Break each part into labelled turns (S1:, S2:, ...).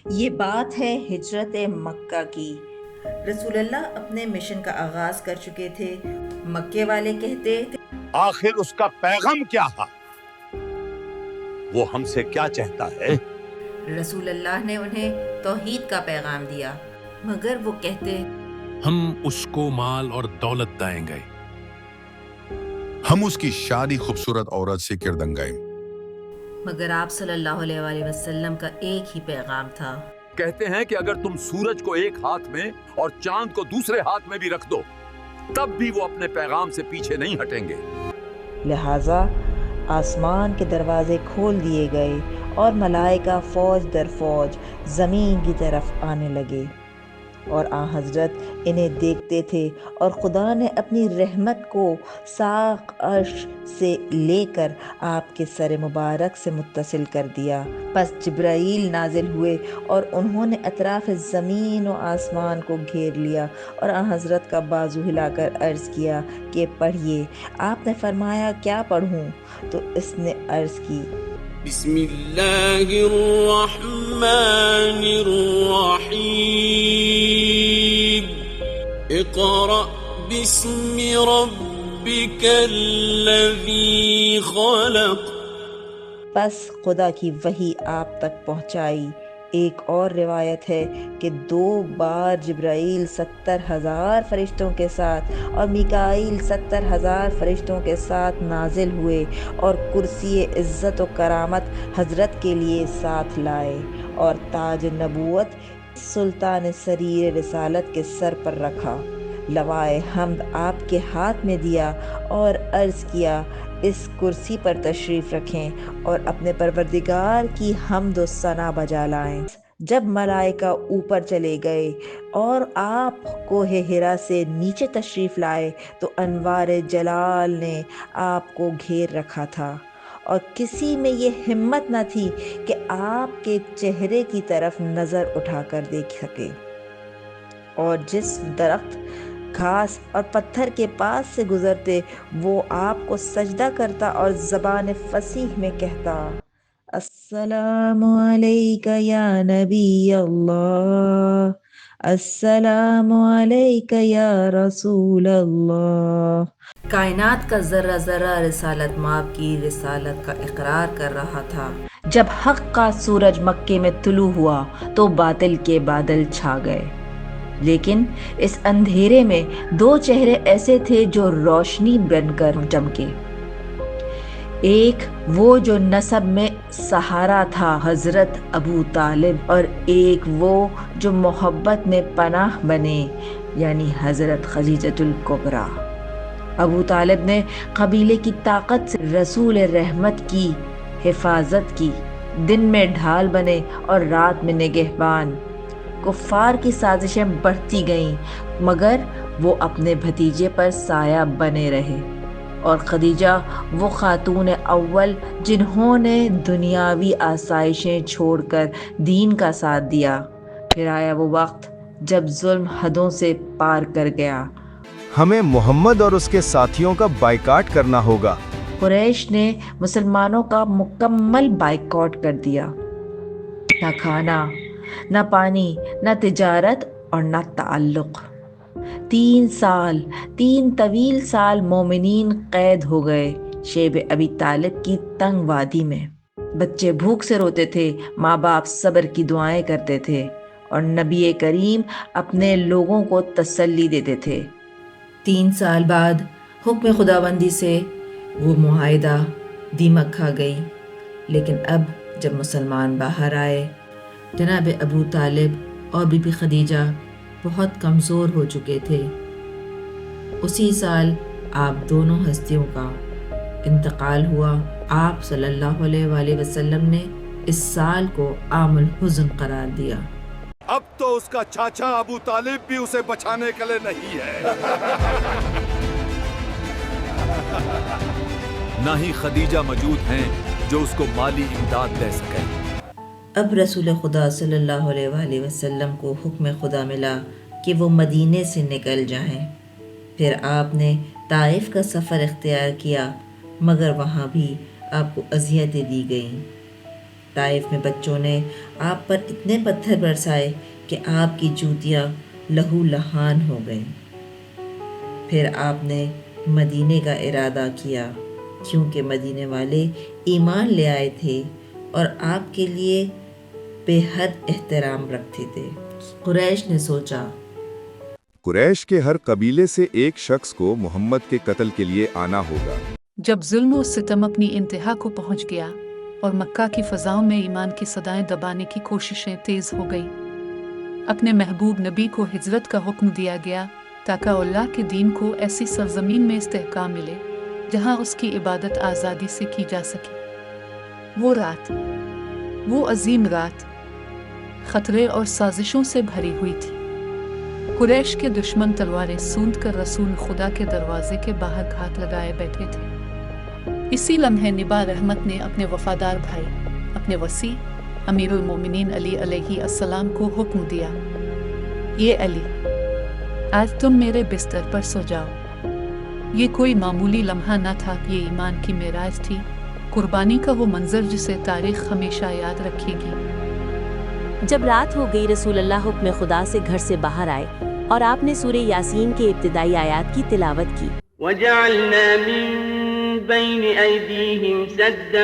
S1: یہ بات ہے ہجرت مکہ کی۔ رسول اللہ اپنے مشن کا آغاز کر چکے تھے۔ مکے والے کہتے
S2: آخر اس کا پیغام کیا ہے؟ وہ ہم سے کیا چاہتا ہے؟
S1: رسول اللہ نے انہیں توحید کا پیغام دیا، مگر وہ کہتے
S3: ہم اس کو مال اور دولت دائیں گے،
S4: ہم اس کی شادی خوبصورت عورت سے کردنگائیں۔
S1: مگر آپ صلی اللہ علیہ وآلہ وسلم کا ایک ہی پیغام تھا۔
S2: کہتے ہیں کہ اگر تم سورج کو ایک ہاتھ میں اور چاند کو دوسرے ہاتھ میں بھی رکھ دو تب بھی وہ اپنے پیغام سے پیچھے نہیں ہٹیں گے۔
S1: لہٰذا آسمان کے دروازے کھول دیے گئے اور ملائکہ فوج در فوج زمین کی طرف آنے لگے، اور آن حضرت انہیں دیکھتے تھے، اور خدا نے اپنی رحمت کو ساق عرش سے لے کر آپ کے سر مبارک سے متصل کر دیا۔ پس جبرائیل نازل ہوئے اور انہوں نے اطراف زمین و آسمان کو گھیر لیا، اور آن حضرت کا بازو ہلا کر عرض کیا کہ پڑھیے۔ آپ نے فرمایا کیا پڑھوں؟ تو اس نے عرض کی
S5: بسم اللہ الرحمن الرحیم اقرأ باسم ربک الذی خلق۔
S1: پس خدا کی وحی آپ تک پہنچائی۔ ایک اور روایت ہے کہ 2 بار جبرائیل 70,000 فرشتوں کے ساتھ اور میکائیل 70,000 فرشتوں کے ساتھ نازل ہوئے، اور کرسی عزت و کرامت حضرت کے لیے ساتھ لائے، اور تاج نبوت سلطان سریر رسالت کے سر پر رکھا، لوائے حمد آپ کے ہاتھ میں دیا، اور عرض کیا اس کرسی پر تشریف رکھیں اور اپنے پروردگار کی حمد و ثنا بجا لائیں۔ جب ملائکہ اوپر چلے گئے اور آپ کوہ حرا سے نیچے تشریف لائے تو انوار جلال نے آپ کو گھیر رکھا تھا، اور کسی میں یہ ہمت نہ تھی کہ آپ کے چہرے کی طرف نظر اٹھا کر دیکھ سکے، اور جس درخت، گھاس اور پتھر کے پاس سے گزرتے وہ آپ کو سجدہ کرتا اور زبان فصیح میں کہتا السلام علیک یا نبی اللہ، السلام علیک یا رسول اللہ۔ کائنات کا ذرہ ذرہ رسالت مآب کی رسالت کا اقرار کر رہا تھا۔ جب حق کا سورج مکے میں طلوع ہوا تو باطل کے بادل چھا گئے، لیکن اس اندھیرے میں 2 چہرے ایسے تھے جو روشنی بن کر چمکے۔ ایک وہ جو نسب میں سہارا تھا حضرت ابو طالب، اور ایک وہ جو محبت میں پناہ بنے یعنی حضرت خدیجۃ الکبریٰ۔ ابو طالب نے قبیلے کی طاقت سے رسول رحمت کی حفاظت کی، دن میں ڈھال بنے اور رات میں نگہبان۔ کفار کی سازشیں بڑھتی گئیں مگر وہ اپنے بھتیجے پر سایہ بنے رہے، اور خدیجہ وہ خاتون اول جنہوں نے دنیاوی آسائشیں چھوڑ کر دین کا ساتھ دیا۔ پھر آیا وہ وقت جب ظلم حدوں سے پار کر گیا۔
S6: ہمیں محمد اور اس کے ساتھیوں کا بائیکاٹ کرنا ہوگا۔
S1: قریش نے مسلمانوں کا مکمل بائیکاٹ کر دیا، نہ کھانا، نہ پانی، نہ تجارت اور نہ تعلق۔ 3 طویل سال مومنین قید ہو گئے شیب ابی طالب کی تنگ وادی میں۔ بچے بھوک سے روتے تھے، ماں باپ صبر کی دعائیں کرتے تھے، اور نبی کریم اپنے لوگوں کو تسلی دیتے تھے۔ 3 سال بعد حکم خداوندی سے وہ معاہدہ دیمک کھا گئی، لیکن اب جب مسلمان باہر آئے، جناب ابو طالب اور بی بی خدیجہ بہت کمزور ہو چکے تھے۔ اسی سال آپ دونوں ہستیوں کا انتقال ہوا۔ آپ صلی اللہ علیہ وآلہ وسلم نے اس سال کو عام الحزن قرار دیا۔
S2: اب تو اس کا چاچا ابو طالب بھی اسے بچانے کے لیے نہیں ہے، نہ ہی خدیجہ موجود ہیں جو اس کو مالی امداد دے سکیں۔
S1: اب رسول خدا صلی اللہ علیہ وآلہ وسلم کو حکم خدا ملا کہ وہ مدینے سے نکل جائیں۔ پھر آپ نے طائف کا سفر اختیار کیا، مگر وہاں بھی آپ کو اذیتیں دی گئیں۔ طائف میں بچوں نے آپ پر اتنے پتھر برسائے کہ آپ کی جوتیاں لہو لہان ہو گئیں۔ پھر آپ نے مدینے کا ارادہ کیا، کیونکہ مدینے والے ایمان لے آئے تھے اور آپ کے لیے بے حد احترام رکھتے تھے۔ قریش نے سوچا،
S6: قریش کے ہر قبیلے سے ایک شخص کو محمد کے قتل کے لیے آنا ہوگا۔
S7: جب ظلم و ستم اپنی انتہا کو پہنچ گیا اور مکہ کی فضاؤں میں ایمان کی صدائیں دبانے کی کوششیں تیز ہو گئی، اپنے محبوب نبی کو ہجرت کا حکم دیا گیا تاکہ اللہ کے دین کو ایسی سرزمین میں استحکام ملے جہاں اس کی عبادت آزادی سے کی جا سکے۔ وہ رات، وہ عظیم رات، خطرے اور سازشوں سے بھری ہوئی تھی۔ قریش کے دشمن تلواریں سوند کر رسول خدا کے دروازے کے باہر گھات لگائے بیٹھے تھے۔ اسی لمحے نبا رحمت نے اپنے وفادار بھائی، اپنے وصی امیر المومنین علی علیہ السلام کو حکم دیا، یہ علی، آج تم میرے بستر پر سو جاؤ۔ یہ کوئی معمولی لمحہ نہ تھا، یہ ایمان کی معراج تھی، قربانی کا وہ منظر جسے تاریخ ہمیشہ یاد رکھے گی۔
S8: جب رات ہو گئی، رسول اللہ حکم خدا سے گھر سے باہر آئے اور آپ نے سورہ یاسین کے ابتدائی آیات کی تلاوت کی۔
S5: وجعلنا من بين أيديهم سدا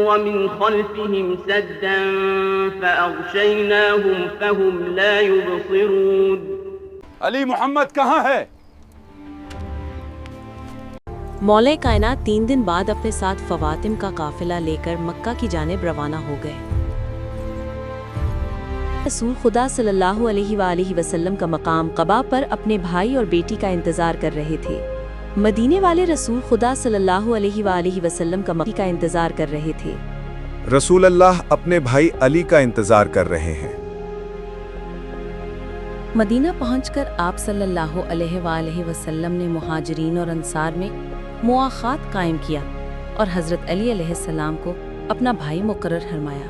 S5: ومن خلفهم سدا فأغشيناهم فهم لا يبصرون۔
S2: علی محمد کہاں ہے؟
S8: مولا کائنات 3 دن بعد اپنے ساتھ فواتم کا قافلہ لے کر مکہ کی جانب روانہ ہو گئے۔ رسول خدا صلی اللہ علیہ وآلہ وسلم کا مقام قبا پر اپنے بھائی اور بیٹی کا انتظار کر رہے تھے۔ مدینے والے رسول خدا صلی اللہ علیہ وآلہ وسلم کا انتظار کر رہے تھے۔
S6: رسول اللہ اپنے بھائی علی کا انتظار کر رہے ہیں۔
S8: مدینہ پہنچ کر آپ صلی اللہ علیہ وآلہ وسلم نے مہاجرین اور انصار میں مواخات قائم کیا اور حضرت علی علیہ السلام کو اپنا بھائی مقرر فرمایا۔